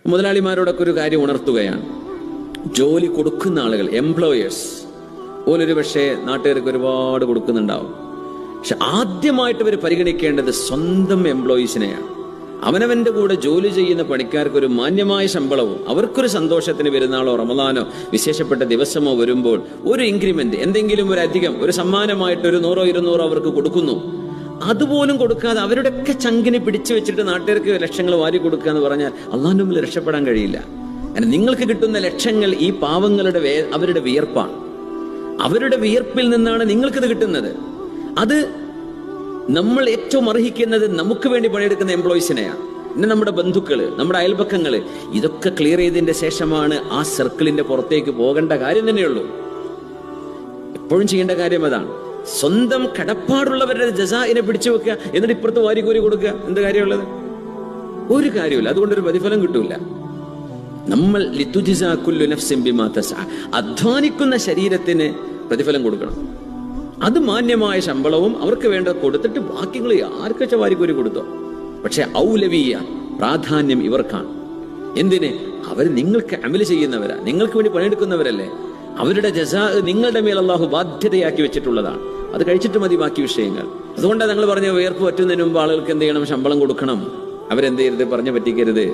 മുതലാളിമാരോടൊക്കെ ഒരു കാര്യം ഉണർത്തുകയാണ്. ജോലി കൊടുക്കുന്ന ആളുകൾ, എംപ്ലോയേഴ്സ്, ഓലൊരു പക്ഷേ നാട്ടുകാർക്ക് ഒരുപാട് കൊടുക്കുന്നുണ്ടാവും. പക്ഷെ ആദ്യമായിട്ട് ഇവർ പരിഗണിക്കേണ്ടത് സ്വന്തം എംപ്ലോയീസിനെയാണ്. അവനവന്റെ കൂടെ ജോലി ചെയ്യുന്ന പണിക്കാർക്ക് ഒരു മാന്യമായ ശമ്പളവും അവർക്കൊരു സന്തോഷത്തിന് പെരുന്നാളോ റമദാനോ വിശേഷപ്പെട്ട ദിവസമോ വരുമ്പോൾ ഒരു ഇൻക്രിമെന്റ്, എന്തെങ്കിലും ഒരു അധികം, ഒരു സമ്മാനമായിട്ട് ഒരു 100-200 അവർക്ക് കൊടുക്കുന്നു. അതുപോലും കൊടുക്കാതെ അവരുടെയൊക്കെ ചങ്കിനെ പിടിച്ചു വെച്ചിട്ട് നാട്ടുകാർക്ക് ലക്ഷങ്ങൾ വാരി കൊടുക്കുക എന്ന് പറഞ്ഞാൽ അള്ളാഹുവിന്റെ മുമ്പിൽ രക്ഷപ്പെടാൻ കഴിയില്ല. കാരണം നിങ്ങൾക്ക് കിട്ടുന്ന ലക്ഷങ്ങൾ ഈ പാവങ്ങളുടെ അവരുടെ വിയർപ്പാണ്. അവരുടെ വിയർപ്പിൽ നിന്നാണ് നിങ്ങൾക്കിത് കിട്ടുന്നത്. അത് നമ്മൾ ഏറ്റവും അർഹിക്കുന്നത് നമുക്ക് വേണ്ടി പണിയെടുക്കുന്ന എംപ്ലോയീസിനെയാണ്. പിന്നെ നമ്മുടെ ബന്ധുക്കള്, നമ്മുടെ അയൽപക്കങ്ങള്, ഇതൊക്കെ ക്ലിയർ ചെയ്തതിന്റെ ശേഷമാണ് ആ സർക്കിളിന്റെ പുറത്തേക്ക് പോകേണ്ട കാര്യം തന്നെയുള്ളൂ. എപ്പോഴും ചെയ്യേണ്ട കാര്യം അതാണ്. സ്വന്തം കടപ്പാടുള്ളവരുടെ ജസാഇനെ പിടിച്ചു വെക്കുക, എന്നിട്ട് ഇപ്പുറത്ത് വാരിക്കോരി കൊടുക്കുക. എന്ത് കാര്യമുള്ളത്? ഒരു കാര്യമില്ല. അതുകൊണ്ടൊരു പ്രതിഫലം കിട്ടൂല. നമ്മൾ ലിതുജിസാ കുല്ലു നഫ്സിൻ ബിമാ തസ്അ, അധ്വാനിക്കുന്ന ശരീരത്തിന് പ്രതിഫലം കൊടുക്കണം. അത് മാന്യമായ ശമ്പളവും അവർക്ക് വേണ്ട കൊടുത്തിട്ട് ബാക്കികൾ ആർക്കച്ച വാരിക്കോരി കൊടുത്തോ. പക്ഷെ ഔലവീയ പ്രാധാന്യം ഇവർക്കാണ്. എന്തിന്? അവർ നിങ്ങൾക്ക് അമല് ചെയ്യുന്നവരാ, നിങ്ങൾക്ക് വേണ്ടി പണിയെടുക്കുന്നവരല്ലേ. അവരുടെ ജസാ നിങ്ങളുടെ മേൽ അല്ലാഹു ബാധ്യതയാക്കി വെച്ചിട്ടുള്ളതാണ്. അത് കഴിച്ചിട്ട് മതി ബാക്കി വിഷയങ്ങൾ. അതുകൊണ്ടാണ് ഞങ്ങൾ പറഞ്ഞ വിയർപ്പ് പറ്റുന്നതിന് മുമ്പ് ആളുകൾക്ക് എന്ത് ചെയ്യണം? ശമ്പളം കൊടുക്കണം. അവരെന്ത് ചെയ്യരുത്? പറഞ്ഞു പറ്റിക്കരുത്.